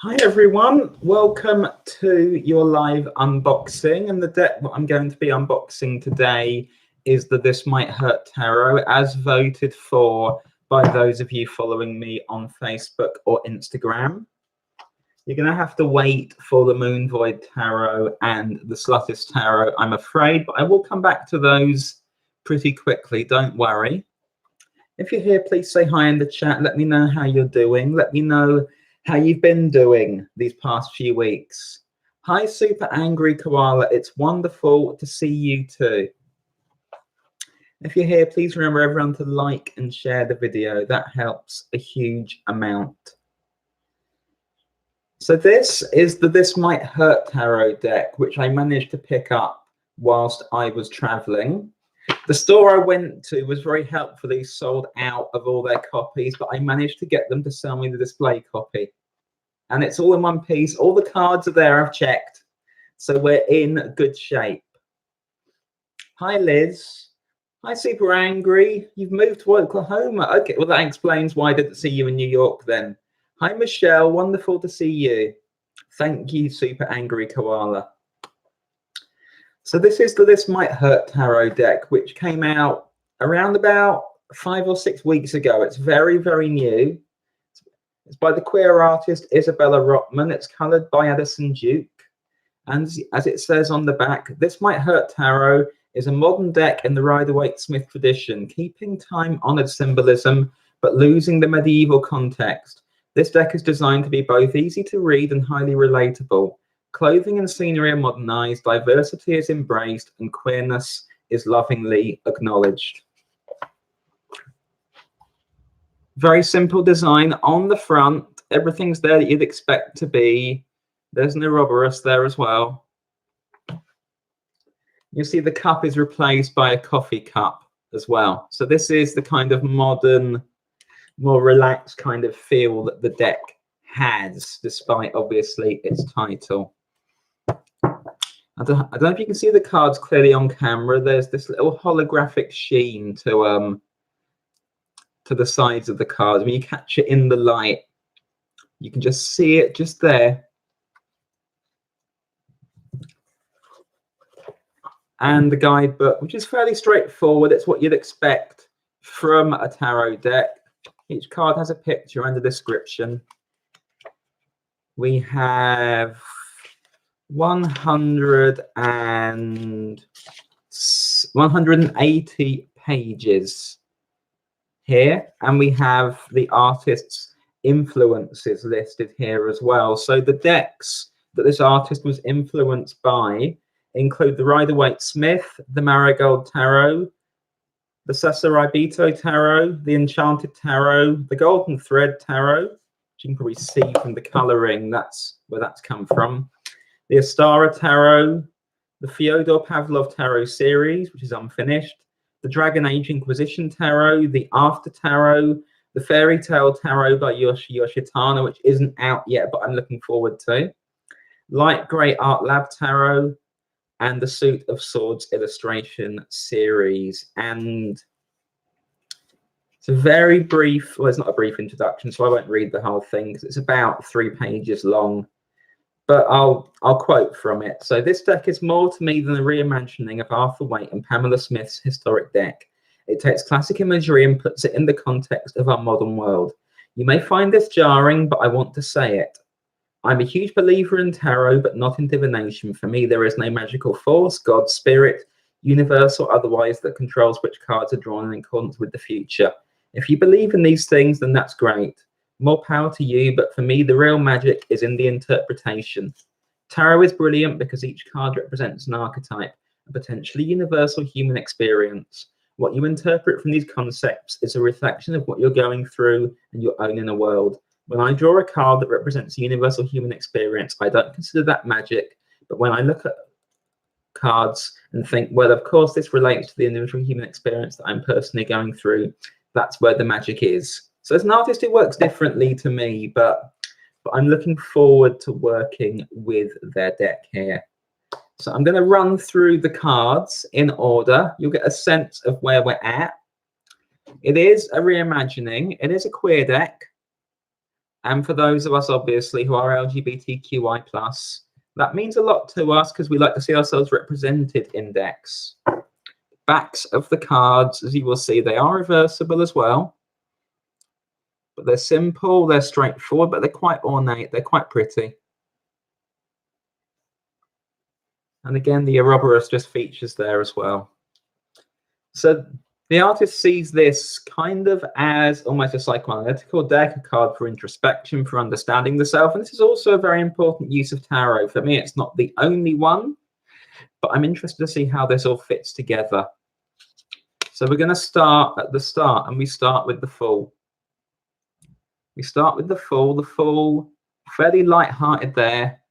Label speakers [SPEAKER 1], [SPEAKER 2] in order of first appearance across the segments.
[SPEAKER 1] Hi everyone, welcome to your live unboxing, and the deck that I'm going to be unboxing today is the This Might Hurt Tarot, as voted for by those of you following me on Facebook or Instagram. You're going to have to wait for the Moon Void Tarot and the Sluttish Tarot, I'm afraid, but I will come back to those pretty quickly, don't worry. If you're here, please say hi in the chat. Let me know how you're doing. Let me know how you've been doing these past few weeks. Hi, Super Angry Koala. It's wonderful to see you too. If you're here, please remember everyone to like and share the video. That helps a huge amount. So this is the This Might Hurt Tarot deck, which I managed to pick up whilst I was traveling. The store I went to was very helpfully sold out of all their copies, but I managed to get them to sell me the display copy. And it's all in one piece. All the cards are there, I've checked. So we're in good shape. Hi, Liz. Hi, Super Angry. You've moved to Oklahoma. Okay, well, that explains why I didn't see you in New York then. Hi, Michelle. Wonderful to see you. Thank you, Super Angry Koala. So this is the This Might Hurt Tarot deck, which came out around about 5 or 6 weeks ago. It's very, very new. It's by the queer artist Isabella Rotman. It's coloured by Addison Duke. And as it says on the back, This Might Hurt Tarot is a modern deck in the Rider-Waite-Smith tradition, keeping time-honoured symbolism, but losing the medieval context. This deck is designed to be both easy to read and highly relatable. Clothing and scenery are modernized, diversity is embraced, and queerness is lovingly acknowledged. Very simple design on the front. Everything's there that you'd expect to be. There's an Ouroboros there as well. You see the cup is replaced by a coffee cup as well. So this is the kind of modern, more relaxed kind of feel that the deck has, despite obviously its title. I don't know if you can see the cards clearly on camera. There's this little holographic sheen to the sides of the cards. When you catch it in the light, you can just see it just there. And the guidebook, which is fairly straightforward. It's what you'd expect from a tarot deck. Each card has a picture and a description. We have 180 pages here, and we have the artist's influences listed here as well. So the decks that this artist was influenced by include the Rider-Waite-Smith, the Marigold Tarot, the Sasaribito Tarot, the Enchanted Tarot, the Golden Thread Tarot, which you can probably see from the colouring, that's where that's come from. The Astara Tarot, the Fyodor Pavlov Tarot series, which is unfinished, the Dragon Age Inquisition Tarot, the After Tarot, the Fairy Tale Tarot by Yoshitano, which isn't out yet, but I'm looking forward to, Light Grey Art Lab Tarot, and the Suit of Swords illustration series. And it's a very brief, well, it's not a brief introduction, so I won't read the whole thing because it's about 3 pages long. But I'll quote from it. So this deck is more to me than a reimagining of Arthur Waite and Pamela Smith's historic deck. It takes classic imagery and puts it in the context of our modern world. You may find this jarring, but I want to say it. I'm a huge believer in tarot, but not in divination. For me, there is no magical force, God, spirit, universe, or otherwise that controls which cards are drawn in accordance with the future. If you believe in these things, then that's great. More power to you, but for me, the real magic is in the interpretation. Tarot is brilliant because each card represents an archetype, a potentially universal human experience. What you interpret from these concepts is a reflection of what you're going through and your own inner world. When I draw a card that represents a universal human experience, I don't consider that magic, but when I look at cards and think, well, of course, this relates to the individual human experience that I'm personally going through, that's where the magic is. So as an artist, it works differently to me, but I'm looking forward to working with their deck here. So I'm going to run through the cards in order. You'll get a sense of where we're at. It is a reimagining. It is a queer deck. And for those of us, obviously, who are LGBTQI+, that means a lot to us because we like to see ourselves represented in decks. Backs of the cards, as you will see, they are reversible as well. But they're simple, they're straightforward, but they're quite ornate, they're quite pretty. And again, the Ouroboros just features there as well. So the artist sees this kind of as almost a psychoanalytical deck, a card for introspection, for understanding the self. And this is also a very important use of tarot. For me, it's not the only one, but I'm interested to see how this all fits together. So we're going to start at the start, and we start with the Fool. We start with the Fool, fairly light-hearted there.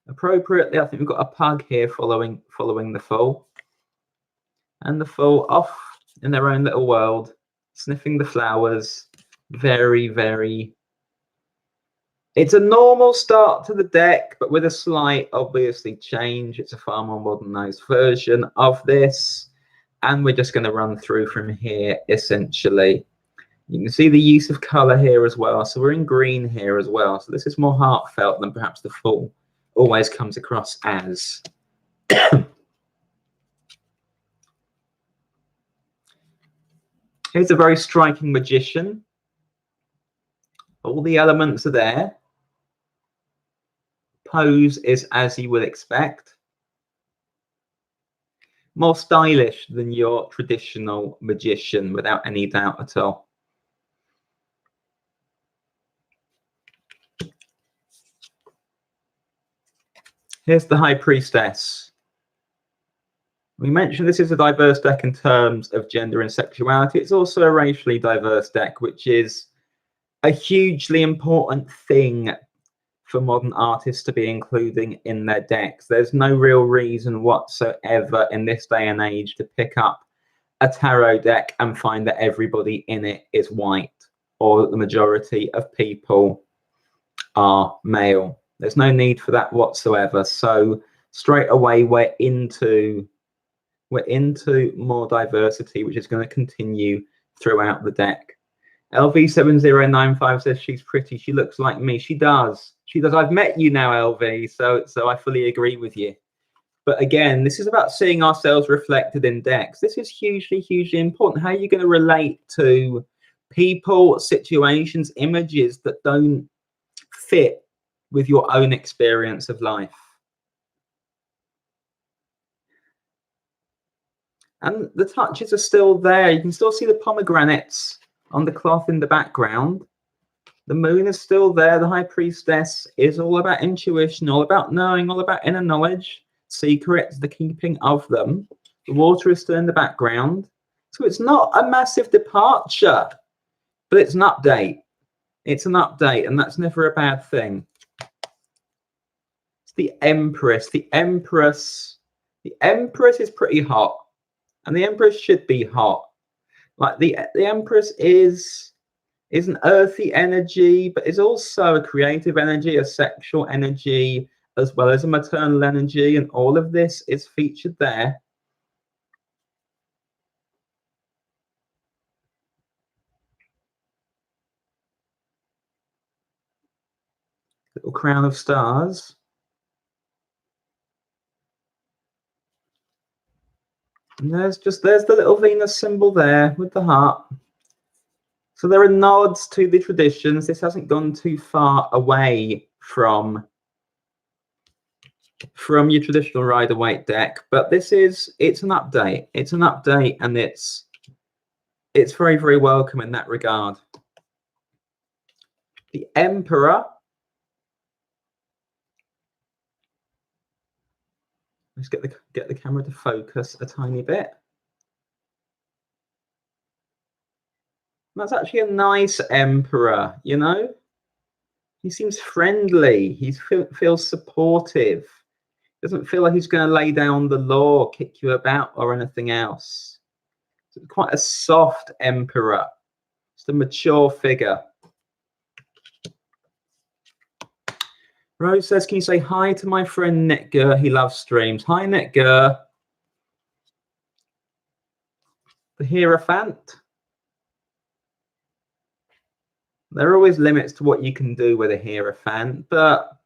[SPEAKER 1] Appropriately, I think we've got a pug here following the Fool. And the Fool off in their own little world, sniffing the flowers. Very, very... It's a normal start to the deck, but with a slight, obviously, change. It's a far more modernized version of this. And we're just going to run through from here, essentially. You can see the use of color here as well. So we're in green here as well. So this is more heartfelt than perhaps the Fool always comes across as. Here's a very striking magician. All the elements are there. Pose is as you would expect. More stylish than your traditional magician, without any doubt at all. Here's the High Priestess. We mentioned this is a diverse deck in terms of gender and sexuality. It's also a racially diverse deck, which is a hugely important thing for modern artists to be including in their decks. There's no real reason whatsoever in this day and age to pick up a tarot deck and find that everybody in it is white, or that the majority of people are male. There's no need for that whatsoever. So straight away we're into more diversity, which is going to continue throughout the deck. LV7095 says she's pretty. She looks like me. She does. She does. I've met you now, LV, so I fully agree with you. But again, this is about seeing ourselves reflected in decks. This is hugely, hugely important. How are you going to relate to people, situations, images that don't fit with your own experience of life? And the touches are still there. You can still see the pomegranates on the cloth in the background. The moon is still there. The High Priestess is all about intuition, all about knowing, all about inner knowledge, secrets, the keeping of them. The water is still in the background. So it's not a massive departure, but it's an update. It's an update, and that's never a bad thing. It's the Empress. The Empress is pretty hot. And the Empress should be hot. Like the Empress is an earthy energy, but is also a creative energy, a sexual energy, as well as a maternal energy, and all of this is featured there. Little crown of stars. And there's the little Venus symbol there with the heart. So there are nods to the traditions. This hasn't gone too far away from your traditional Rider-Waite deck, but it's an update. It's an update, and it's very, very welcome in that regard. The Emperor. Let's get the camera to focus a tiny bit. That's actually a nice Emperor, you know? He seems friendly. He feels supportive. Doesn't feel like he's going to lay down the law, kick you about, or anything else. It's quite a soft Emperor. Just a mature figure. Rose says, can you say hi to my friend Netger? He loves streams. Hi, Netger. The Hierophant. There are always limits to what you can do with a Hierophant, but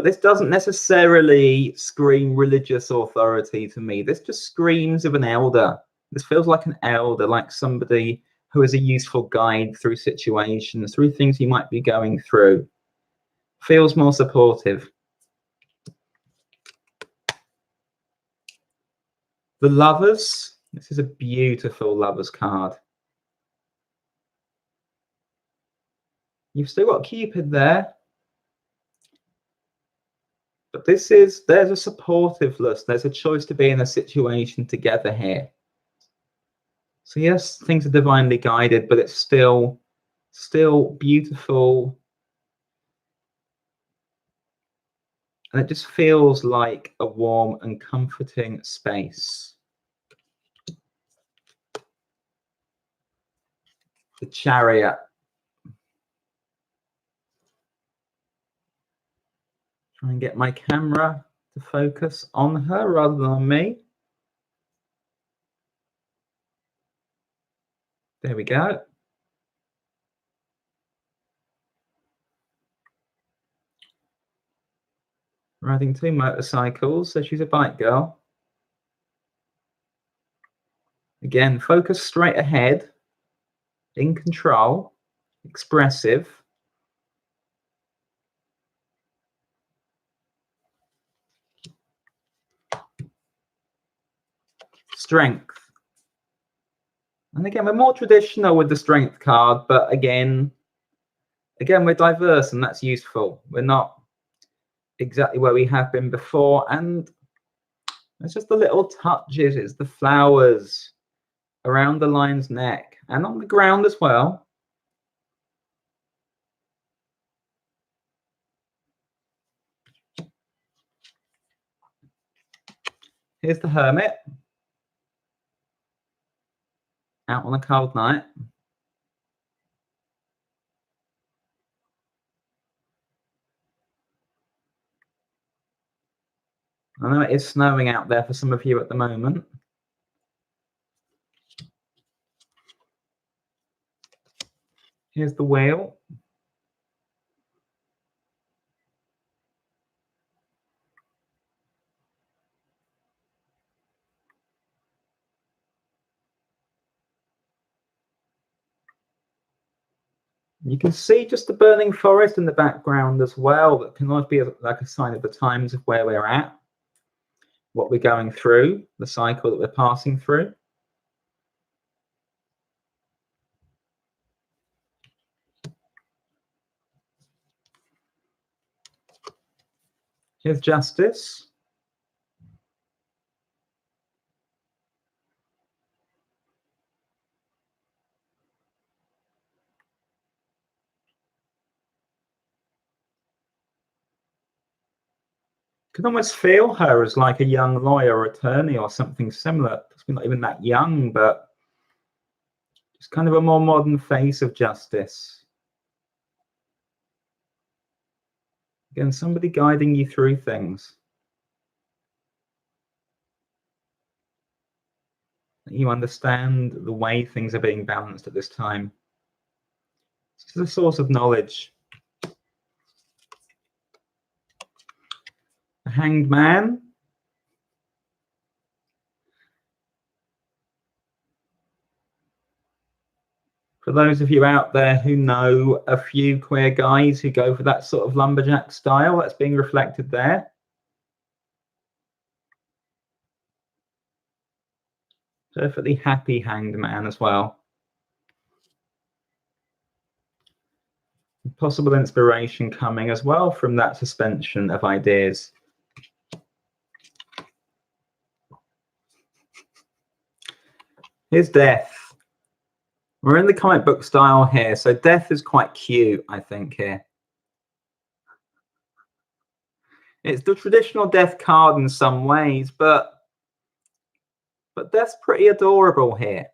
[SPEAKER 1] this doesn't necessarily scream religious authority to me. This just screams of an elder. This feels like an elder, like somebody who is a useful guide through situations, through things you might be going through. Feels more supportive. The Lovers. This is a beautiful Lovers card. You've still got Cupid there. But there's a supportiveness. There's a choice to be in a situation together here. So yes, things are divinely guided, but it's still beautiful. And it just feels like a warm and comforting space. The Chariot. Try and get my camera to focus on her rather than on me. There we go. Riding 2 motorcycles, so she's a bike girl. Again, focus straight ahead, in control, expressive. Strength. And again, we're more traditional with the Strength card, but again, we're diverse, and that's useful. We're not exactly where we have been before, and it's just the little touches. It's the flowers around the lion's neck and on the ground as well. Here's the Hermit out on a cold night. I know it is snowing out there for some of you at the moment. Here's the Wheel. You can see just the burning forest in the background as well. That can always be like a sign of the times of where we're at, what we're going through, the cycle that we're passing through. Here's Justice. Can almost feel her as like a young lawyer or attorney or something similar. Possibly not even that young, but just kind of a more modern face of justice. Again, somebody guiding you through things. You understand the way things are being balanced at this time. It's a source of knowledge. The Hanged Man. For those of you out there who know a few queer guys who go for that sort of lumberjack style, that's being reflected there. Perfectly happy Hanged Man as well. Possible inspiration coming as well from that suspension of ideas. Here's Death. We're in the comic book style here, so Death is quite cute, I think, here. It's the traditional Death card in some ways, but Death's pretty adorable here.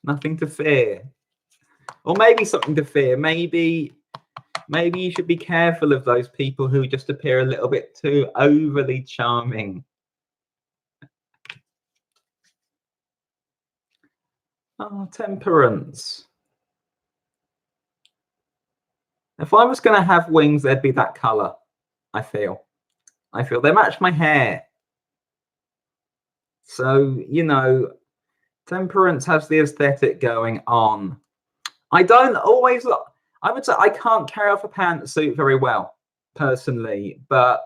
[SPEAKER 1] Nothing to fear. Or maybe something to fear. Maybe you should be careful of those people who just appear a little bit too overly charming. Oh, temperance. If I was going to have wings, they'd be that color. I feel they match my hair. So, you know, temperance has the aesthetic going on. I don't always look, I would say I can't carry off a pantsuit very well, personally, but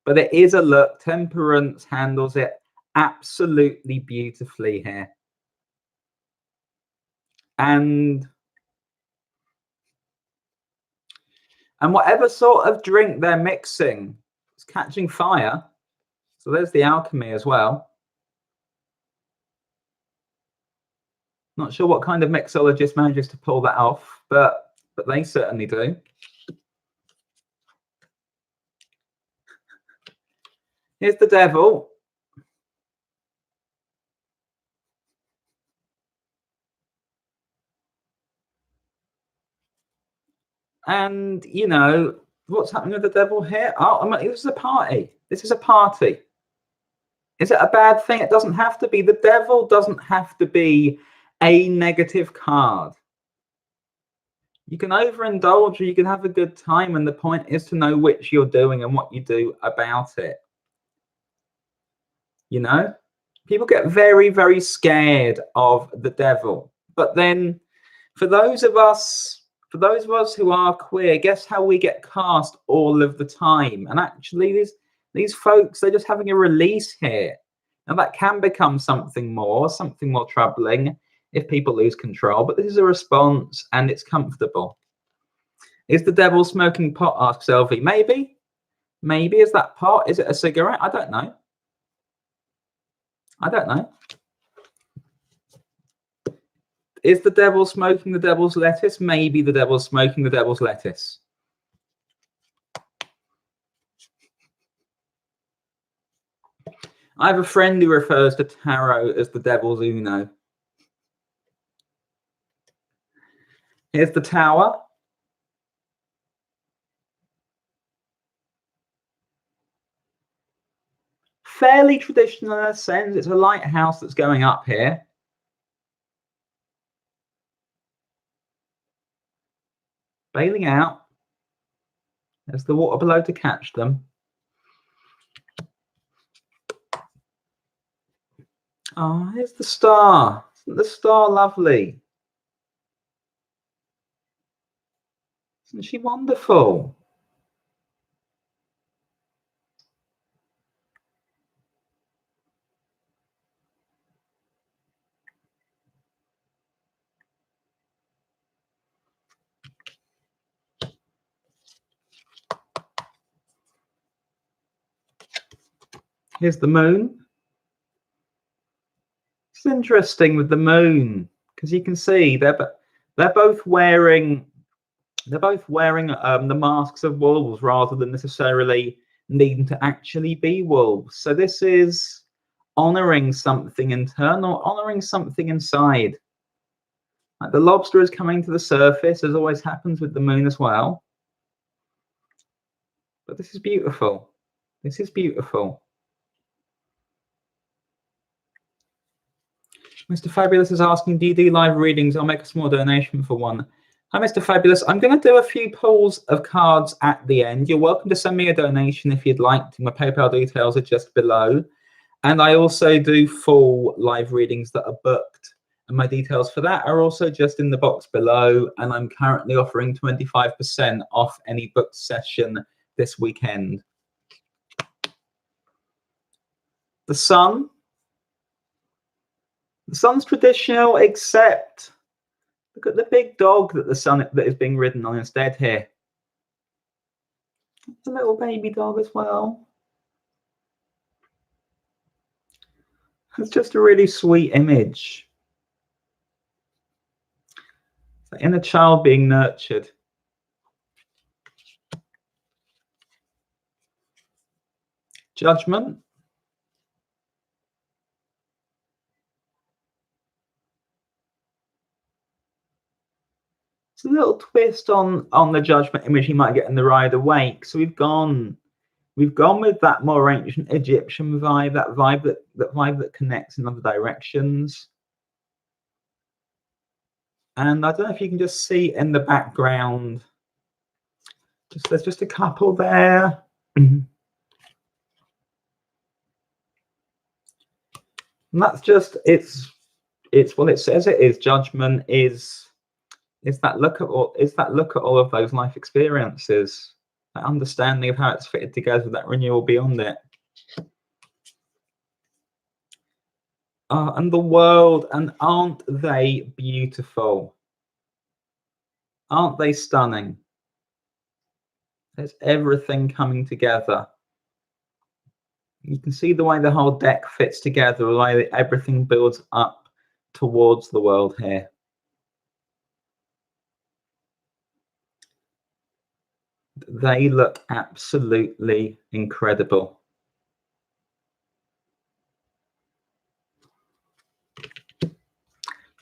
[SPEAKER 1] it is a look. Temperance handles it absolutely beautifully here. And whatever sort of drink they're mixing, it's catching fire. So there's the alchemy as well. Not sure what kind of mixologist manages to pull that off, but they certainly do. Here's the devil. And, you know, what's happening with the devil here? Oh, I mean, this is a party. This is a party. Is it a bad thing? It doesn't have to be. The devil doesn't have to be a negative card. You can overindulge, or you can have a good time, and the point is to know which you're doing and what you do about it. You know, people get very, very scared of the devil. But then for those of us who are queer, guess how we get cast all of the time? And actually these folks, they're just having a release here. Now that can become something more troubling if people lose control, but this is a response and it's comfortable. Is the devil smoking pot? Asks Elvie. Maybe. Is that pot? Is it a cigarette? I don't know. Is the devil smoking the devil's lettuce? Maybe the devil's smoking the devil's lettuce. I have a friend who refers to tarot as the devil's Uno. Here's the tower. Fairly traditional in a sense. It's a lighthouse that's going up here. Bailing out. There's the water below to catch them. Oh, here's the star. Isn't the star lovely? Isn't she wonderful? Here's the moon. It's interesting with the moon because you can see they're both wearing the masks of wolves rather than necessarily needing to actually be wolves. So this is honoring something internal, honoring something inside. Like the lobster is coming to the surface, as always happens with the moon as well. But this is beautiful. This is beautiful. Mr. Fabulous is asking, do you do live readings? I'll make a small donation for one. Hi, Mr. Fabulous. I'm going to do a few pulls of cards at the end. You're welcome to send me a donation if you'd like to. My PayPal details are just below. And I also do full live readings that are booked. And my details for that are also just in the box below. And I'm currently offering 25% off any booked session this weekend. The sun. The sun's traditional, except look at the big dog that the sun that is being ridden on instead here. It's a little baby dog as well. It's just a really sweet image. It's like inner child being nurtured. Judgment. It's a little twist on the judgment image you might get in the Rider Waite. So we've gone with that more ancient Egyptian vibe, that vibe that connects in other directions. And I don't know if you can just see in the background, there's just a couple there. And that's just, it's what it says it is. Judgment is that look at all of those life experiences, that understanding of how it's fitted together, that renewal beyond it. And the world, and aren't they beautiful? Aren't they stunning? There's everything coming together. You can see the way the whole deck fits together, the way that everything builds up towards the world here. They look absolutely incredible.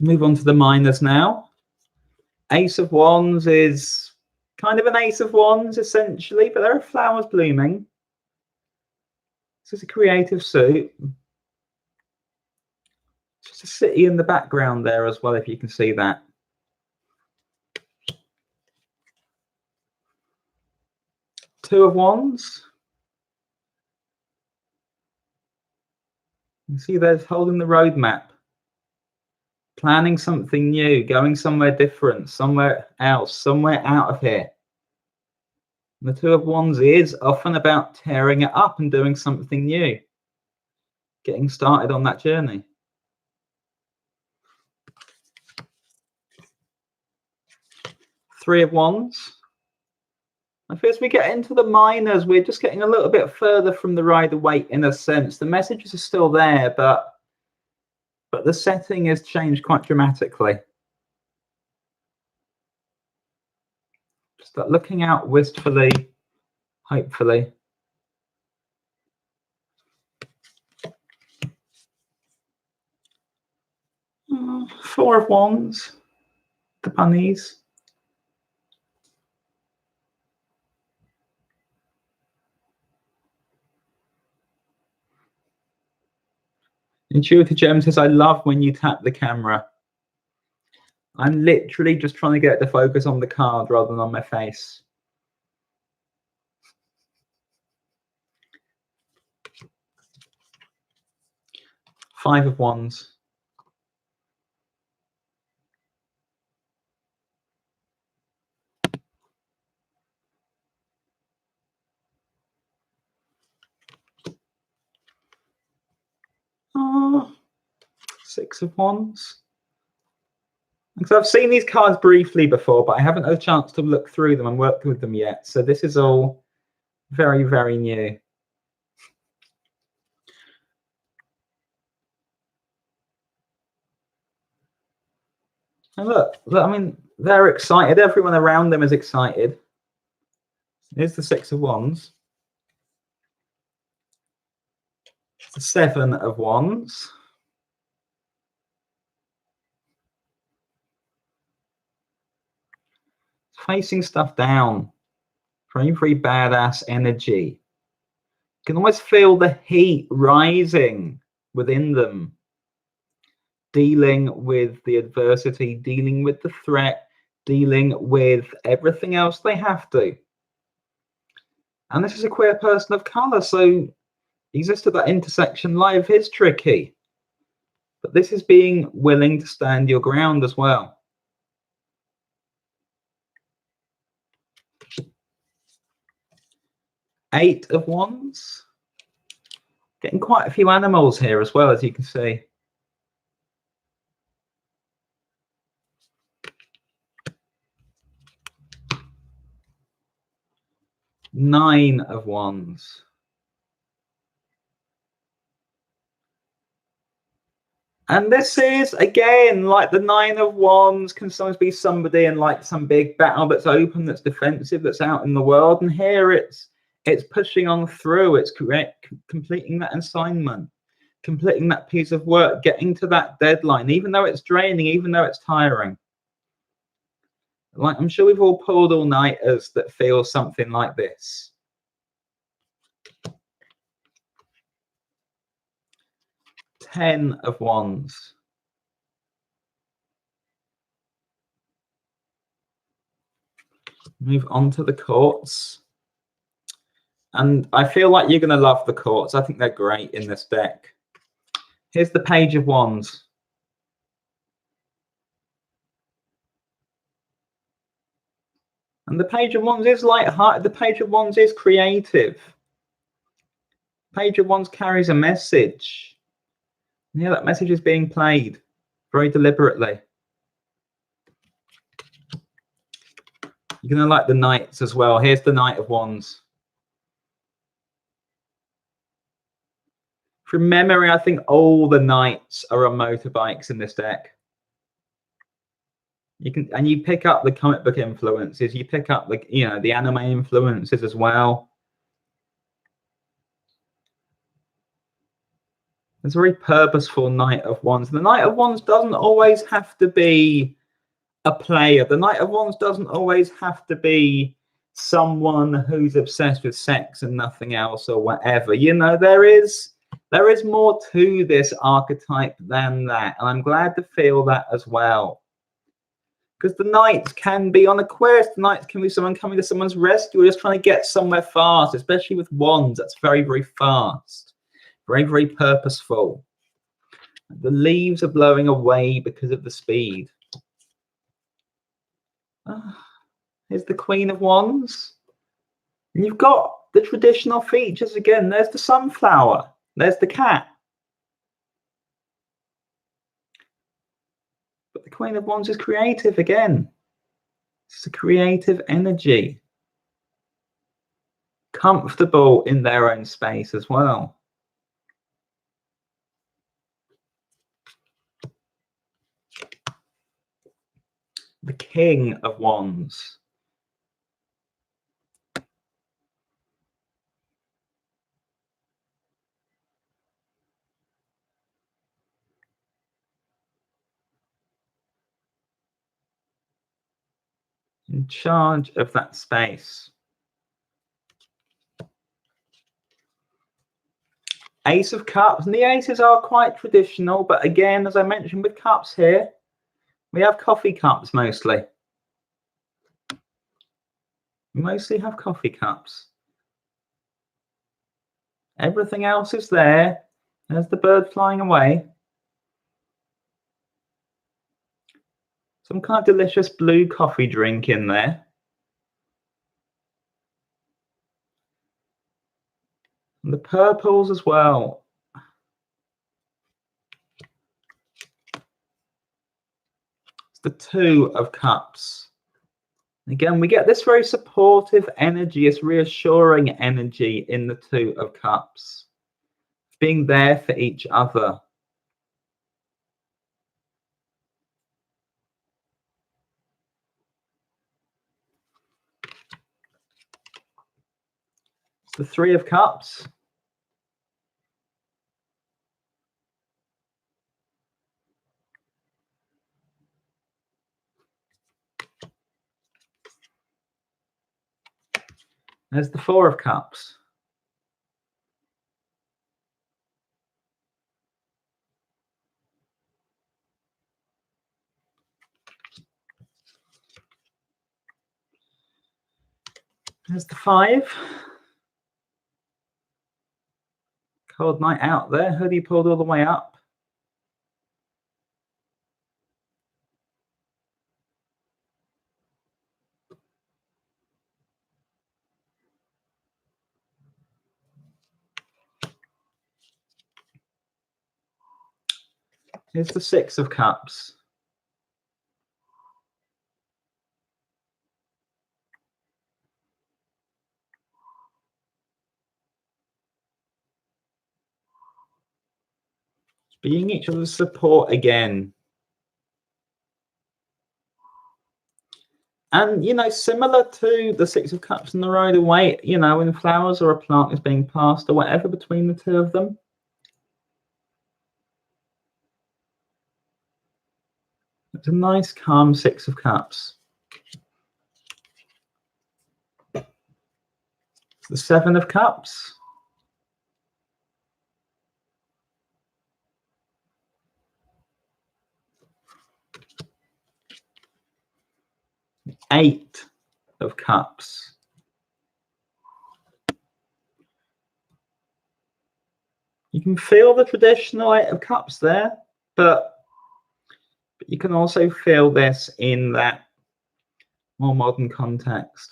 [SPEAKER 1] Move on to the minors now. Ace of Wands is kind of an Ace of Wands, essentially, but there are flowers blooming. This is a creative suit. Just a city in the background there as well, if you can see that. Two of Wands. You see there's holding the roadmap. Planning something new, going somewhere different, somewhere else, somewhere out of here. And the Two of Wands is often about tearing it up and doing something new. Getting started on that journey. Three of Wands. I feel as we get into the minors, we're just getting a little bit further from the Rider-Waite in a sense. The messages are still there, but the setting has changed quite dramatically. Just looking out wistfully, hopefully. Four of Wands, the bunnies. Intuitive Gem says, I love when you tap the camera. I'm literally just trying to get it to focus on the card rather than on my face. Five of Wands. Six of Wands. Because I've seen these cards briefly before, but I haven't had a chance to look through them and work with them yet. So this is all very, very new. And look, I mean, they're excited. Everyone around them is excited. Here's the Six of Wands. The Seven of Wands. Facing stuff down. Very, very badass energy. You can almost feel the heat rising within them. Dealing with the adversity, dealing with the threat, dealing with everything else they have to. And this is a queer person of colour, so exists at that intersection. Life is tricky. But this is being willing to stand your ground as well. Eight of Wands. Getting quite a few animals here as well, as you can see. Nine of Wands. And this is, again, like the Nine of Wands can sometimes be somebody in like some big battle that's open, that's defensive, that's out in the world. And here it's pushing on through. It's completing that assignment, completing that piece of work, getting to that deadline, even though it's draining, even though it's tiring. Like, I'm sure we've all pulled all-nighters that feel something like this. Ten of Wands. Move on to the courts. And I feel like you're going to love the courts. I think they're great in this deck. Here's the Page of Wands. And the Page of Wands is light-hearted. The Page of Wands is creative. Page of Wands carries a message. Yeah, that message is being played very deliberately. You're going to like the Knights as well. Here's the Knight of Wands. From memory, I think all the Knights are on motorbikes in this deck. You pick up the comic book influences. You pick up the anime influences as well. It's a very purposeful Knight of Wands. The Knight of Wands doesn't always have to be a player. The Knight of Wands doesn't always have to be someone who's obsessed with sex and nothing else or whatever. There is more to this archetype than that, and I'm glad to feel that as well. Because the Knights can be on a quest. The Knights can be someone coming to someone's rescue or just trying to get somewhere fast, especially with Wands. That's very, very fast. Very, very purposeful. The leaves are blowing away because of the speed. Here's the Queen of Wands. And you've got the traditional features again. There's the sunflower. There's the cat. But the Queen of Wands is creative again. It's a creative energy. Comfortable in their own space as well. The King of Wands. In charge of that space. Ace of Cups, and the aces are quite traditional, but again, as I mentioned with cups here, we have coffee cups mostly. We mostly have coffee cups. Everything else is there. There's the bird flying away. Some kind of delicious blue coffee drink in there. And the purples as well. It's the Two of Cups. Again, we get this very supportive energy, this reassuring energy in the Two of Cups. Being there for each other. It's the Three of Cups. There's the Four of Cups. There's the Five. Cold night out there. Hoodie pulled all the way up. Here's the Six of Cups. Being each other's support again. And, similar to the Six of Cups and the Rider Waite, when flowers or a plant is being passed or whatever between the two of them. It's a nice, calm Six of Cups. It's the Seven of Cups. Eight of Cups. You can feel the traditional Eight of Cups there, but you can also feel this in that more modern context.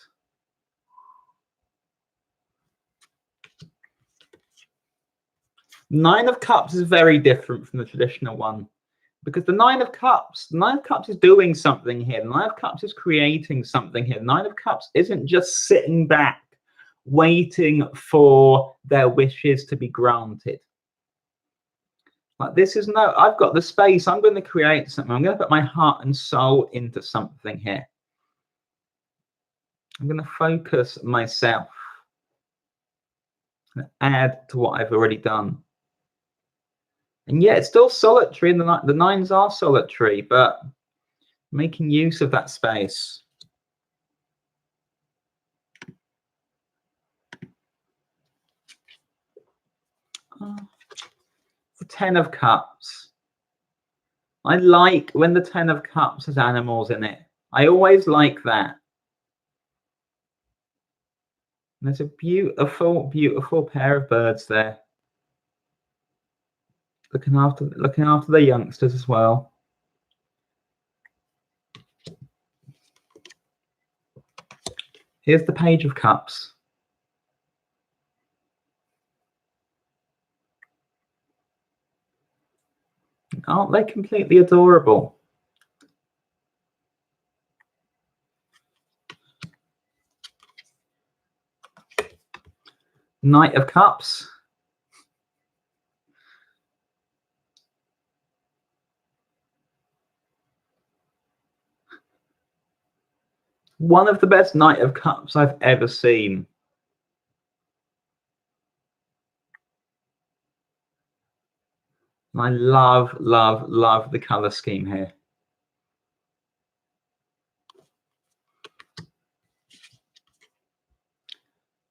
[SPEAKER 1] Nine of Cups is very different from the traditional one, because the Nine of Cups is doing something here. The Nine of Cups is creating something here. The Nine of Cups isn't just sitting back, waiting for their wishes to be granted. Like, this is no, I've got the space, I'm going to create something. I'm going to put my heart and soul into something here. I'm going to focus myself and add to what I've already done. And yeah, it's still solitary, and the nines are solitary, but making use of that space. The Ten of Cups. I like when the Ten of Cups has animals in it. I always like that. And there's a beautiful, beautiful pair of birds there, looking after the youngsters as well. Here's the Page of Cups. Aren't they completely adorable? Knight of Cups. One of the best Knight of Cups I've ever seen. I love, love, love the color scheme here.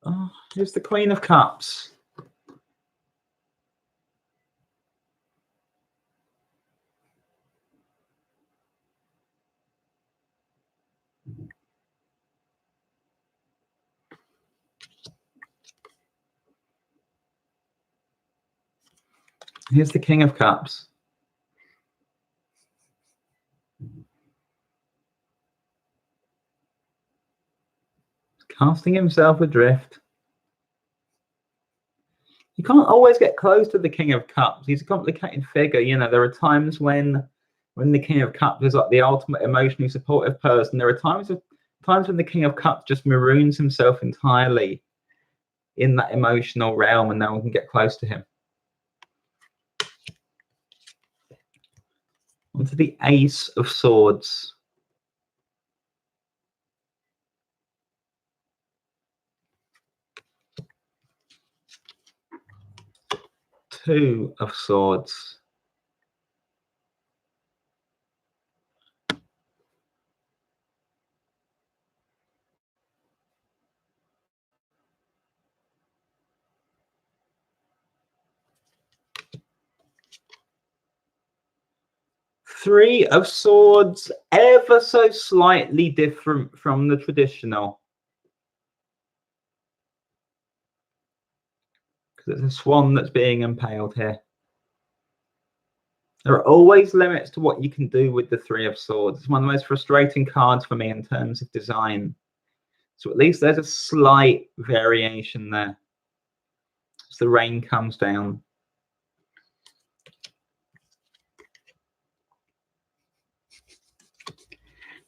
[SPEAKER 1] Oh, here's the Queen of Cups. Here's the King of Cups. Casting himself adrift. You can't always get close to the King of Cups. He's a complicated figure. You know, there are times when the King of Cups is like the ultimate emotionally supportive person. There are times when the King of Cups just maroons himself entirely in that emotional realm and no one can get close to him. Onto the Ace of Swords. Two of Swords. Three of Swords, ever so slightly different from the traditional. Because it's a swan that's being impaled here. There are always limits to what you can do with the Three of Swords. It's one of the most frustrating cards for me in terms of design. So at least there's a slight variation there as the rain comes down.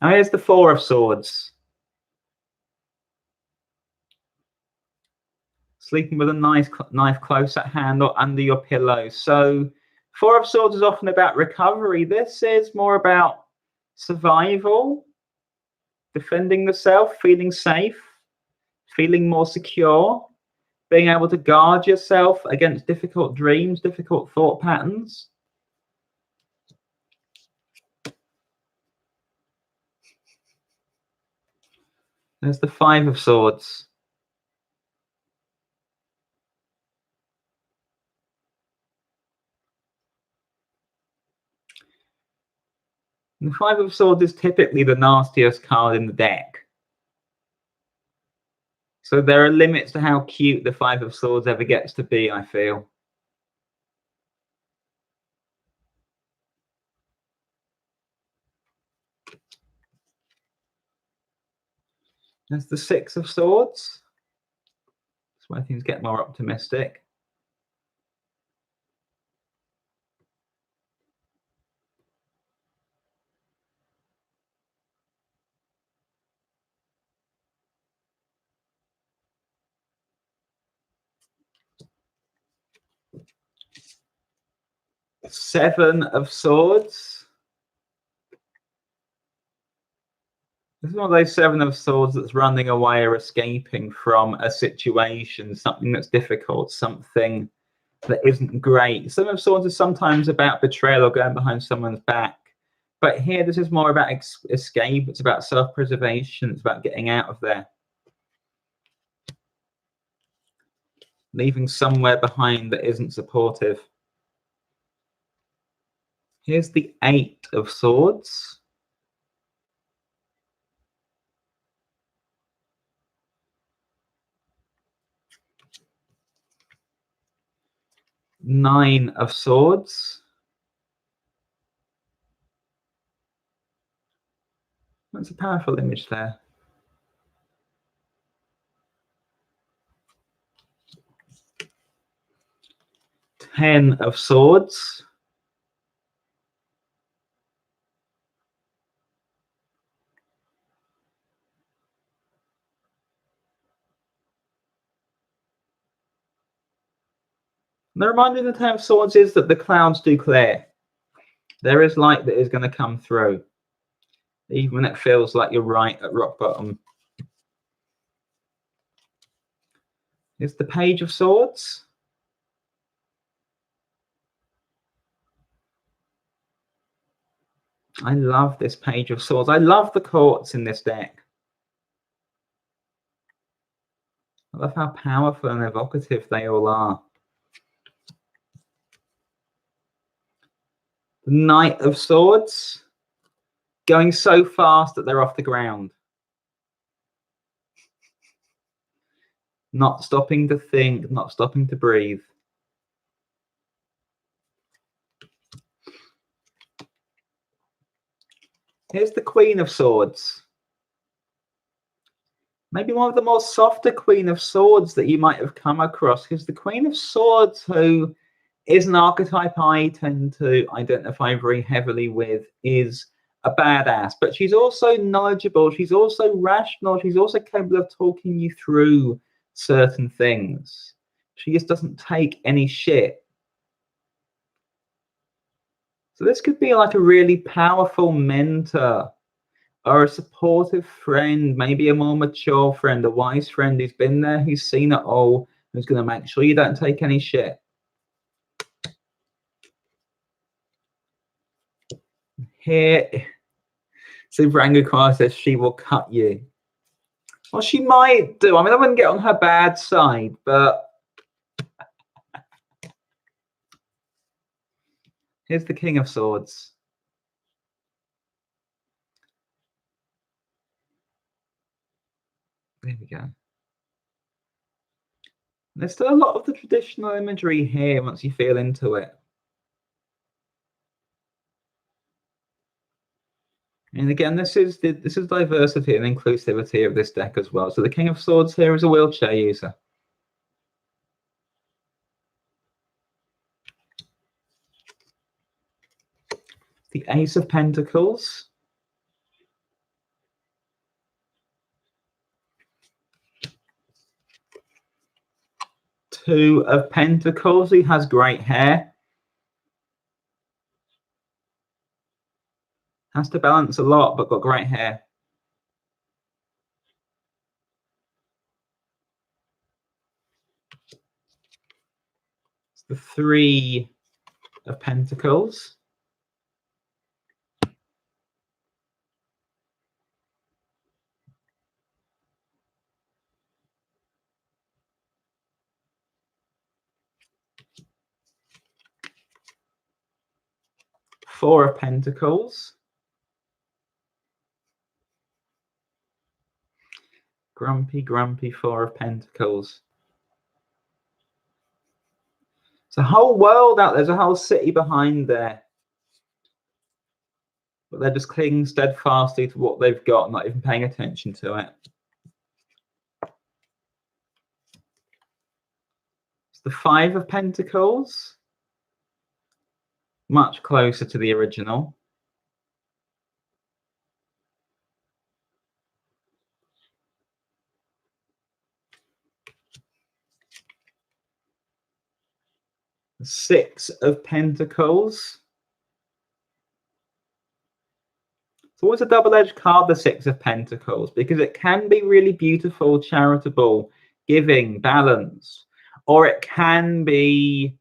[SPEAKER 1] Now here's the Four of Swords. Sleeping with a nice knife close at hand or under your pillow. So Four of Swords is often about recovery. This is more about survival, defending the self, feeling safe, feeling more secure, being able to guard yourself against difficult dreams, difficult thought patterns. There's the Five of Swords. And the Five of Swords is typically the nastiest card in the deck. So there are limits to how cute the Five of Swords ever gets to be, I feel. There's the Six of Swords. That's where things get more optimistic. Seven of Swords. This is one of those Seven of Swords that's running away or escaping from a situation, something that's difficult, something that isn't great. Seven of Swords is sometimes about betrayal or going behind someone's back. But here, this is more about escape. It's about self-preservation. It's about getting out of there. Leaving somewhere behind that isn't supportive. Here's the Eight of Swords. Nine of Swords. That's a powerful image there. Ten of Swords. The reminder of the Ten of Swords is that the clouds do clear. There is light that is going to come through, even when it feels like you're right at rock bottom. It's the Page of Swords. I love this Page of Swords. I love the courts in this deck. I love how powerful and evocative they all are. The Knight of Swords. Going so fast that they're off the ground. Not stopping to think, not stopping to breathe. Here's the Queen of Swords. Maybe one of the more softer Queen of Swords that you might have come across, because the Queen of Swords, who is an archetype I tend to identify very heavily with, is a badass, but she's also knowledgeable, she's also rational, she's also capable of talking you through certain things. She just doesn't take any shit. So this could be like a really powerful mentor or a supportive friend, maybe a more mature friend, a wise friend who's been there, who's seen it all, who's going to make sure you don't take any shit. Here, Super Angry Choir says she will cut you. Well, she might do. I mean, I wouldn't get on her bad side, but here's the King of Swords. There we go. There's still a lot of the traditional imagery here once you feel into it. And again, this is diversity and inclusivity of this deck as well. So the King of Swords here is a wheelchair user. The Ace of Pentacles. Two of Pentacles. He has great hair. Has to balance a lot, but got great hair. It's the Three of Pentacles. Four of Pentacles. Grumpy, grumpy Four of Pentacles. It's a whole world out there. There's a whole city behind there. But they're just clinging steadfastly to what they've got, not even paying attention to it. It's the Five of Pentacles. Much closer to the original. The Six of Pentacles. It's always a double-edged card, the Six of Pentacles, because it can be really beautiful, charitable, giving, balanced, or it can be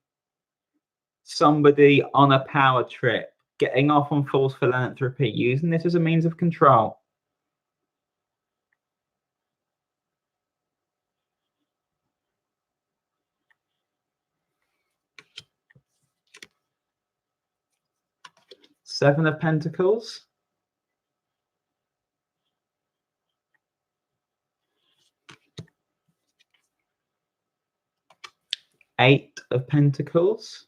[SPEAKER 1] somebody on a power trip, getting off on false philanthropy, using this as a means of control. Seven of Pentacles. Eight of Pentacles.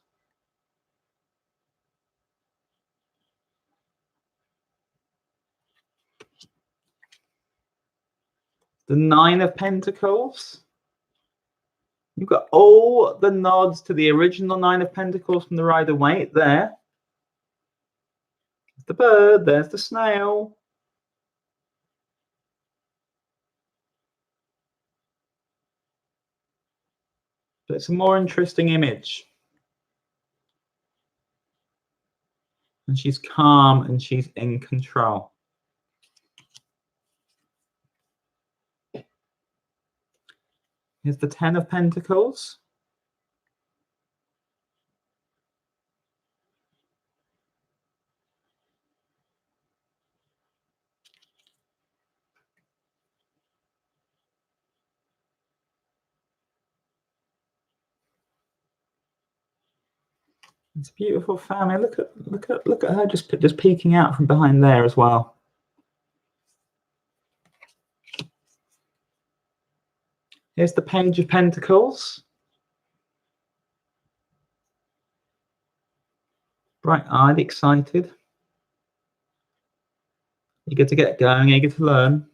[SPEAKER 1] The Nine of Pentacles. You've got all the nods to the original Nine of Pentacles from the Rider-Waite there. There's the bird, there's the snail. But it's a more interesting image. And she's calm and she's in control. Here's the Ten of Pentacles. It's a beautiful family. Look at her just peeking out from behind there as well. Here's the Page of Pentacles. Bright-eyed, excited. Eager to get going, eager to learn.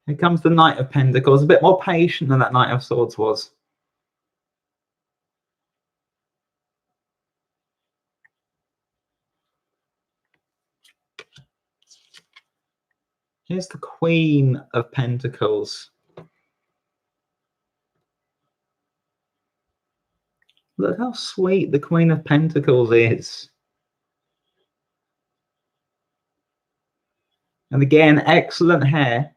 [SPEAKER 1] Here comes the Knight of Pentacles, a bit more patient than that Knight of Swords was. Here's the Queen of Pentacles. Look how sweet the Queen of Pentacles is. And again, excellent hair.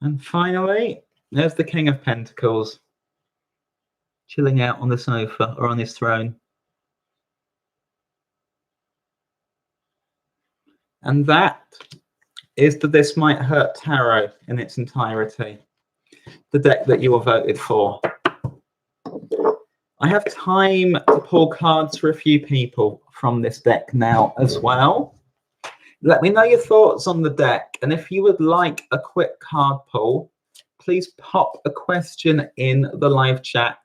[SPEAKER 1] And finally, there's the King of Pentacles, chilling out on the sofa or on his throne. And that is the This Might Hurt Tarot in its entirety, the deck that you were voted for. I have time to pull cards for a few people from this deck now as well. Let me know your thoughts on the deck, and if you would like a quick card pull, please pop a question in the live chat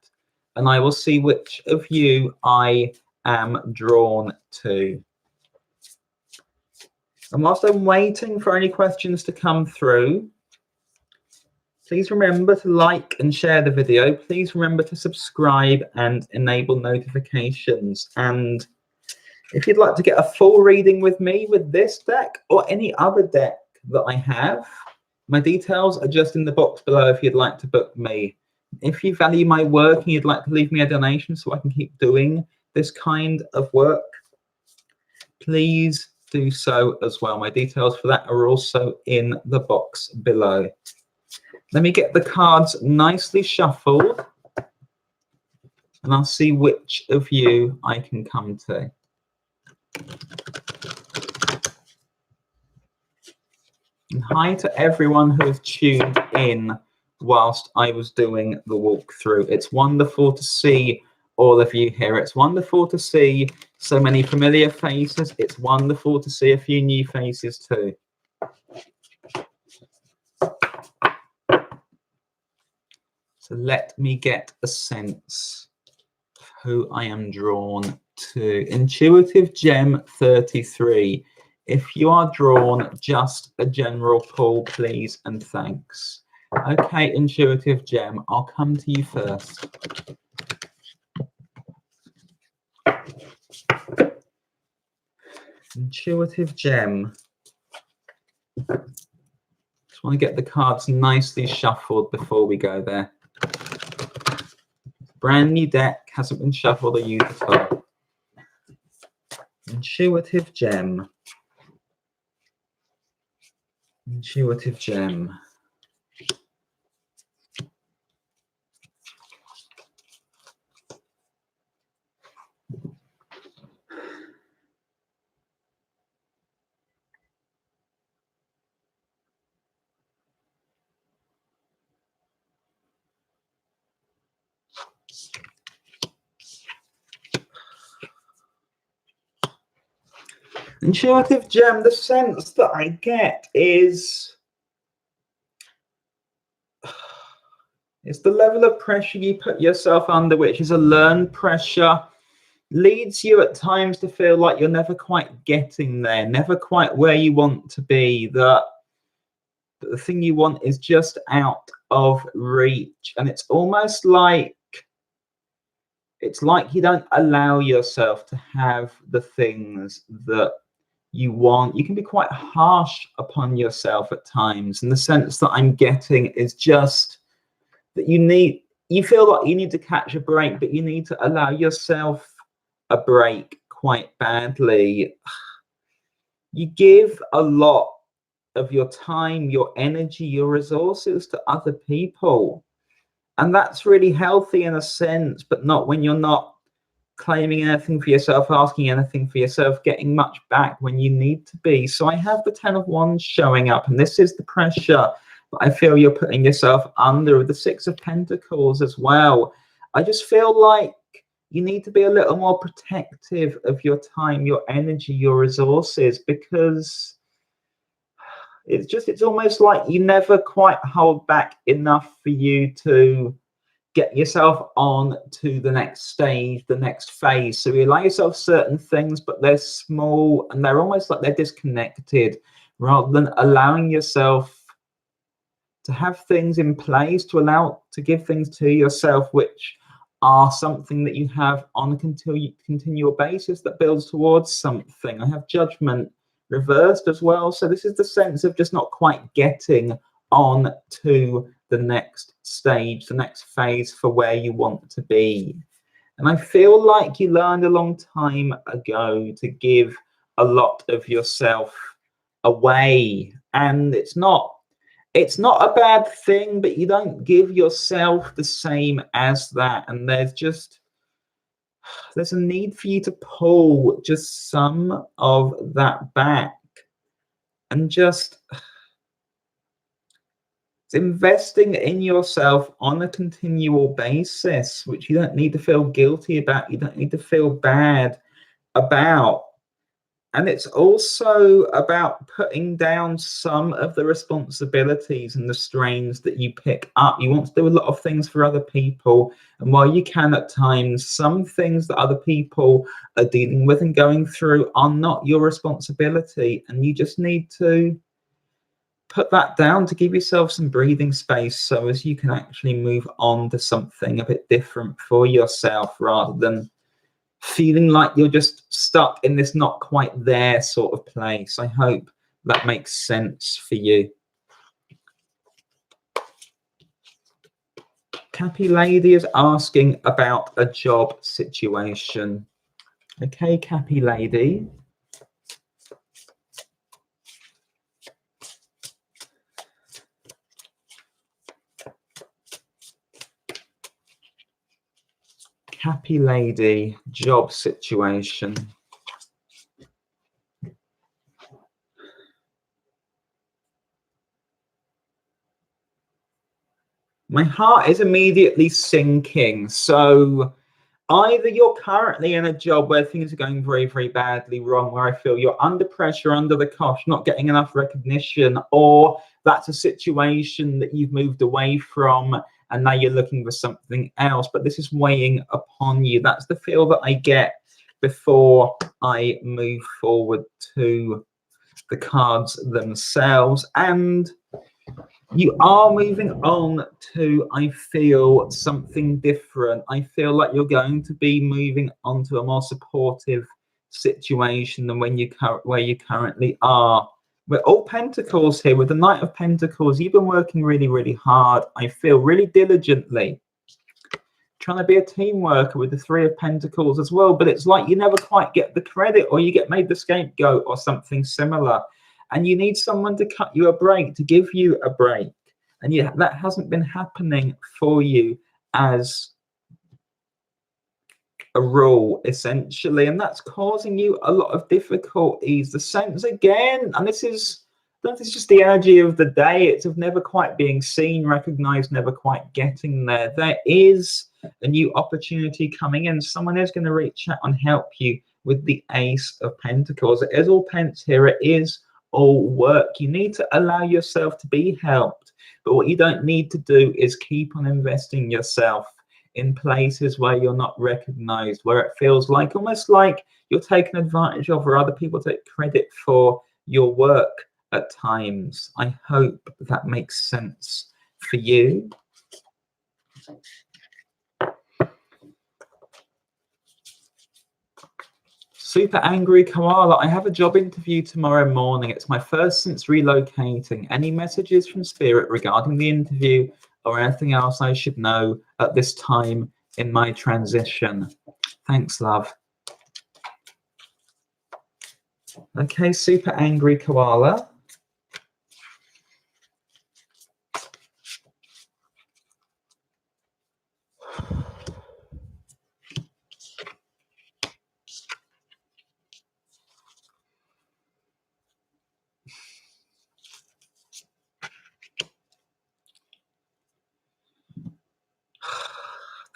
[SPEAKER 1] and I will see which of you I am drawn to. And whilst I'm waiting for any questions to come through, please remember to like and share the video. Please remember to subscribe and enable notifications. And if you'd like to get a full reading with me with this deck or any other deck that I have, my details are just in the box below if you'd like to book me. If you value my work and you'd like to leave me a donation so I can keep doing this kind of work, please do so as well. My details for that are also in the box below. Let me get the cards nicely shuffled and I'll see which of you I can come to. And hi to everyone who has tuned in whilst I was doing the walkthrough. It's wonderful to see all of you here. It's wonderful to see so many familiar faces. It's wonderful to see a few new faces too. So let me get a sense of who I am drawn to. Intuitive Gem 33. If you are drawn, just a general pull, please and thanks. Okay, Intuitive Gem, I'll come to you first. Intuitive Gem. Just want to get the cards nicely shuffled before we go there. Brand new deck, hasn't been shuffled or used at all. Intuitive Gem. Intuitive Gem. Intuitive Gem, the sense that I get is it's the level of pressure you put yourself under, which is a learned pressure, leads you at times to feel like you're never quite getting there, never quite where you want to be, that the thing you want is just out of reach. And it's almost like you don't allow yourself to have the things that you want. You can be quite harsh upon yourself at times, and the sense that I'm getting is just that you feel like you need to catch a break, but you need to allow yourself a break quite badly. You give a lot of your time, your energy, your resources to other people, and that's really healthy in a sense, but not when you're not claiming anything for yourself, asking anything for yourself, getting much back when you need to be. So I have the 10 of Wands showing up, and this is the pressure that I feel you're putting yourself under, the 6 of Pentacles as well. I just feel like you need to be a little more protective of your time, your energy, your resources, because it's almost like you never quite hold back enough for you to get yourself on to the next stage, the next phase. So you allow yourself certain things, but they're small and they're almost like they're disconnected, rather than allowing yourself to have things in place, to give things to yourself which are something that you have on a continual basis that builds towards something. I have Judgment reversed as well. So this is the sense of just not quite getting on to the next stage, the next phase for where you want to be. And I feel like you learned a long time ago to give a lot of yourself away, and it's not a bad thing, but you don't give yourself the same as that, and there's a need for you to pull just some of that back and just investing in yourself on a continual basis, which you don't need to feel guilty about, you don't need to feel bad about. And it's also about putting down some of the responsibilities and the strains that you pick up. You want to do a lot of things for other people, and while you can at times, some things that other people are dealing with and going through are not your responsibility, and you just need to put that down to give yourself some breathing space so as you can actually move on to something a bit different for yourself, rather than feeling like you're just stuck in this not quite there sort of place. I hope that makes sense for you. Cappy Lady is asking about a job situation. Okay, Cappy Lady. Happy Lady, job situation. My heart is immediately sinking. So Either you're currently in a job where things are going very, very badly wrong, where I feel you're under pressure, under the cosh, not getting enough recognition, or that's a situation that you've moved away from and now you're looking for something else, but this is weighing upon you. That's the feel that I get before I move forward to the cards themselves. And you are moving on to, I feel, something different. I feel like you're going to be moving on to a more supportive situation than where you currently are. We're all Pentacles here. With the Knight of Pentacles, you've been working really, really hard. I feel really diligently, trying to be a team worker with the Three of Pentacles as well. But it's like you never quite get the credit, or you get made the scapegoat or something similar. And you need someone to cut you a break, to give you a break. And yet that hasn't been happening for you as a rule, essentially. And that's causing you a lot of difficulties. The sense again, and this is just the energy of the day. It's of never quite being seen, recognized, never quite getting there. There is a new opportunity coming in. Someone is going to reach out and help you with the Ace of Pentacles. It is all pence here. It is all work. You need to allow yourself to be helped. But what you don't need to do is keep on investing yourself in places where you're not recognized, where it feels like almost like you're taken advantage of, or other people take credit for your work at times. I hope that makes sense for you. Super Angry Koala, I have a job interview tomorrow morning. It's my first since relocating. Any messages from Spirit regarding the interview or anything else I should know at this time in my transition? Thanks, love. Okay, Super Angry Koala.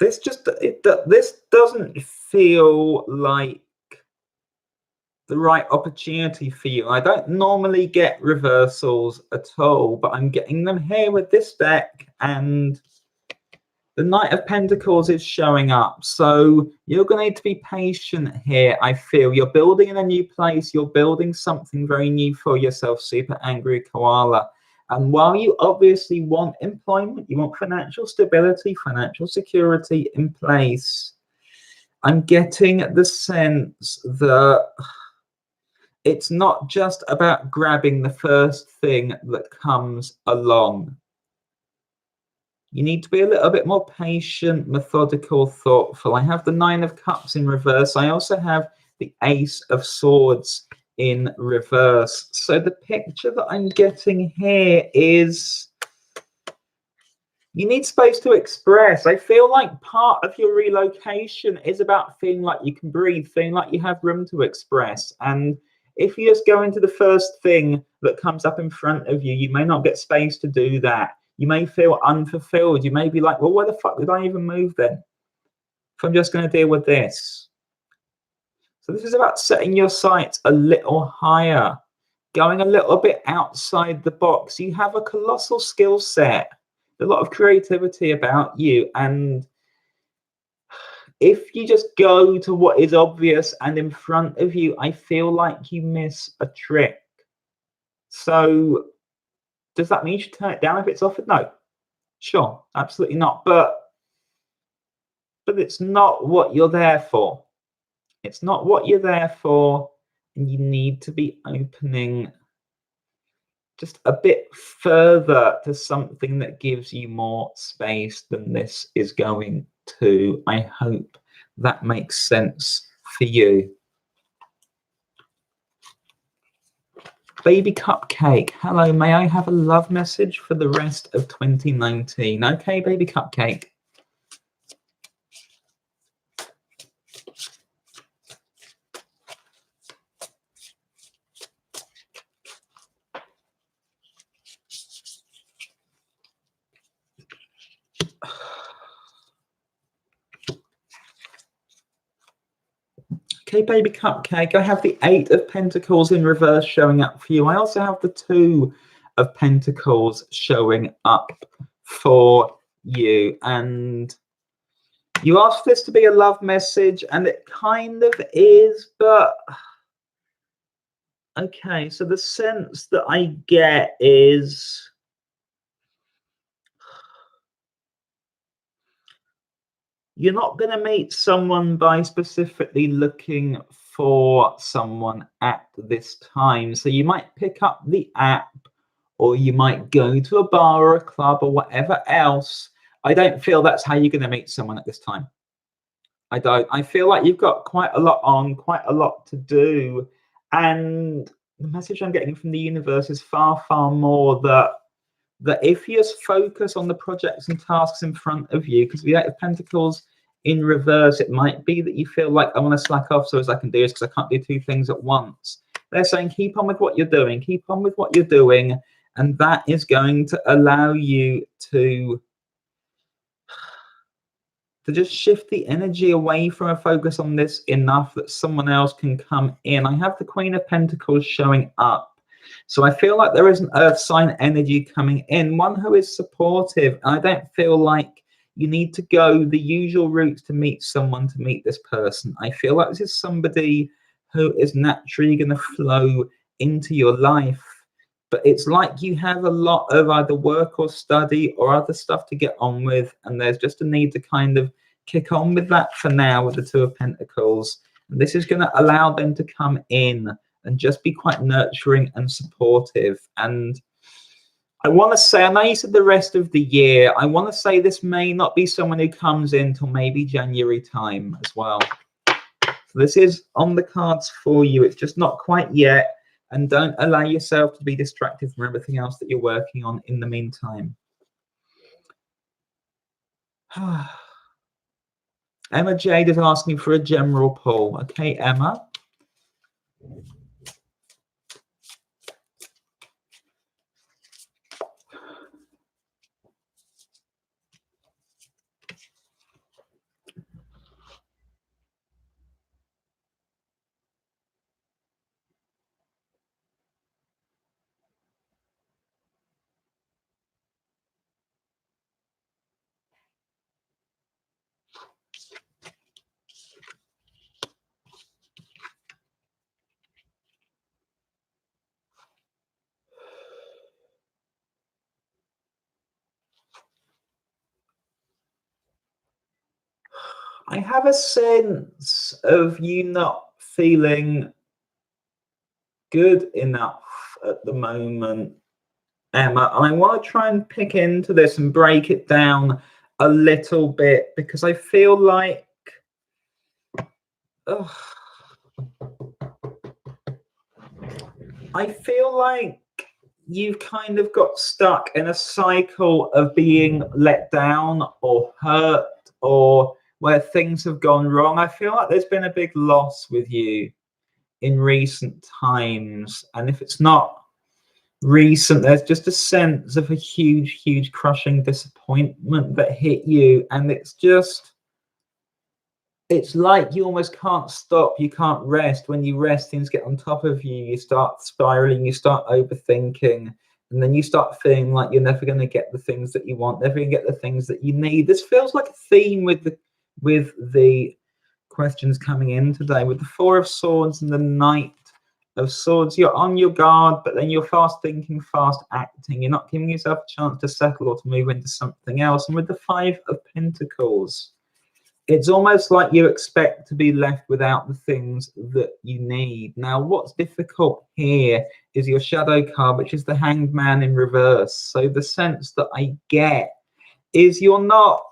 [SPEAKER 1] This doesn't feel like the right opportunity for you. I don't normally get reversals at all, but I'm getting them here with this deck, and the Knight of Pentacles is showing up. So you're going to need to be patient here, I feel. You're building in a new place. You're building something very new for yourself, Super Angry Koala. And while you obviously want employment, you want financial stability, financial security in place, I'm getting the sense that it's not just about grabbing the first thing that comes along. You need to be a little bit more patient, methodical, thoughtful. I have the Nine of Cups in reverse. I also have the Ace of Swords in reverse. So the picture that I'm getting here is you need space to express. I feel like part of your relocation is about feeling like you can breathe, feeling like you have room to express. And if you just go into the first thing that comes up in front of you, you may not get space to do that. You may feel unfulfilled. You may be like, well, where the fuck did I even move then? If I'm just going to deal with this. So this is about setting your sights a little higher, going a little bit outside the box. You have a colossal skill set, a lot of creativity about you. And if you just go to what is obvious and in front of you, I feel like you miss a trick. So does that mean you should turn it down if it's offered? No. Sure, absolutely not. But it's not what you're there for. It's not what you're there for. And you need to be opening just a bit further to something that gives you more space than this is going to. I hope that makes sense for you. Baby Cupcake, hello, may I have a love message for the rest of 2019? Okay, Baby Cupcake. Okay, baby cupcake, I have the 8 of Pentacles in reverse showing up for you. I also have the 2 of Pentacles showing up for you. And you asked this to be a love message, and it kind of is, but okay, so the sense that I get is you're not going to meet someone by specifically looking for someone at this time. So you might pick up the app, or you might go to a bar or a club or whatever else. I don't feel that's how you're going to meet someone at this time. I don't. I feel like you've got quite a lot on, quite a lot to do. And the message I'm getting from the universe is far, far more that if you just focus on the projects and tasks in front of you, because the 8 of Pentacles in reverse, it might be that you feel like I want to slack off so as I can do this because I can't do 2 things at once. They're saying keep on with what you're doing, keep on with what you're doing, and that is going to allow you to just shift the energy away from a focus on this enough that someone else can come in. I have the Queen of Pentacles showing up. So I feel like there is an earth sign energy coming in, one who is supportive. And I don't feel like you need to go the usual routes to meet someone, to meet this person. I feel like this is somebody who is naturally going to flow into your life. But it's like you have a lot of either work or study or other stuff to get on with. And there's just a need to kind of kick on with that for now with the 2 of Pentacles. And this is going to allow them to come in and just be quite nurturing and supportive. And I want to say, I know you said the rest of the year, I want to say this may not be someone who comes in till maybe January time as well. So this is on the cards for you. It's just not quite yet. And don't allow yourself to be distracted from everything else that you're working on in the meantime. Emma Jade is asking for a general pull. Okay, Emma. I have a sense of you not feeling good enough at the moment, Emma. And I want to try and pick into this and break it down a little bit, because I feel like you've kind of got stuck in a cycle of being let down or hurt, or where things have gone wrong. I feel like there's been a big loss with you in recent times. And if it's not recent, there's just a sense of a huge crushing disappointment that hit you. And it's like you almost can't stop, you can't rest. When you rest, things get on top of you, you start spiraling, you start overthinking, and then you start feeling like you're never going to get the things that you want, never going to get the things that you need. This feels like a theme with the questions coming in today, with the 4 of Swords and the Knight of Swords. You're on your guard, but then you're fast thinking, fast acting. You're not giving yourself a chance to settle or to move into something else. And with the 5 of Pentacles, it's almost like you expect to be left without the things that you need. Now, what's difficult here is your shadow card, which is the Hanged Man in reverse. So the sense that I get is you're not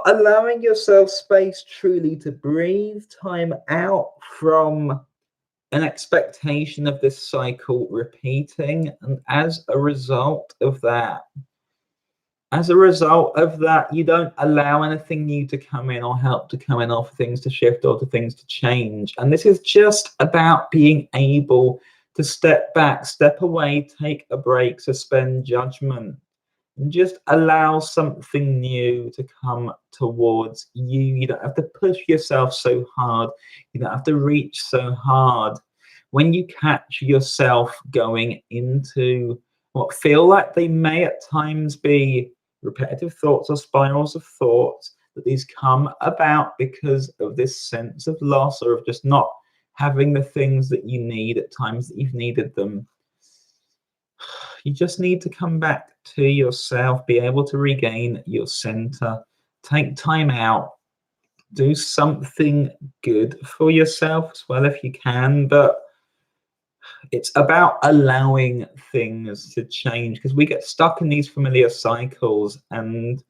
[SPEAKER 1] allowing yourself space truly to breathe, time out from an expectation of this cycle repeating. And as a result of that, you don't allow anything new to come in or help to come in, or for things to shift or to things to change. And this is just about being able to step back, step away, take a break, suspend judgment. Just allow something new to come towards you. You don't have to push yourself so hard. You don't have to reach so hard. When you catch yourself going into what feel like they may at times be repetitive thoughts or spirals of thoughts, that these come about because of this sense of loss or of just not having the things that you need at times that you've needed them. You just need to come back to yourself, be able to regain your center, take time out, do something good for yourself as well if you can. But it's about allowing things to change, because we get stuck in these familiar cycles, and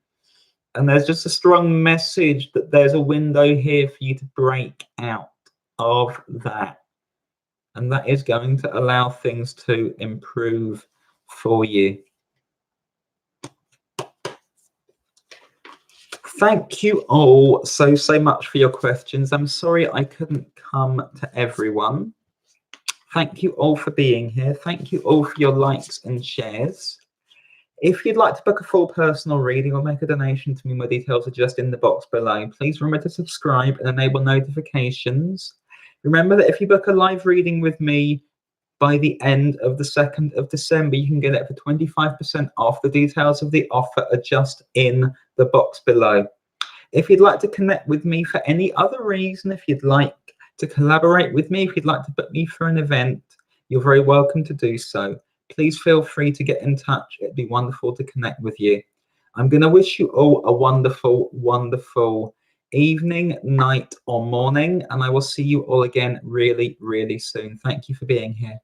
[SPEAKER 1] there's just a strong message that there's a window here for you to break out of that, and that is going to allow things to improve for you. Thank you all so much for your questions. I'm sorry I couldn't come to everyone. Thank you all for being here. Thank you all for your likes and shares. If you'd like to book a full personal reading or make a donation to me, my details are just in the box below. Please remember to subscribe and enable notifications. Remember that if you book a live reading with me by the end of the 2nd of December, you can get it for 25% off. The details of the offer are just in the box below. If you'd like to connect with me for any other reason, if you'd like to collaborate with me, if you'd like to book me for an event, you're very welcome to do so. Please feel free to get in touch. It'd be wonderful to connect with you. I'm going to wish you all a wonderful, wonderful evening, night, or morning, and I will see you all again really, really soon. Thank you for being here.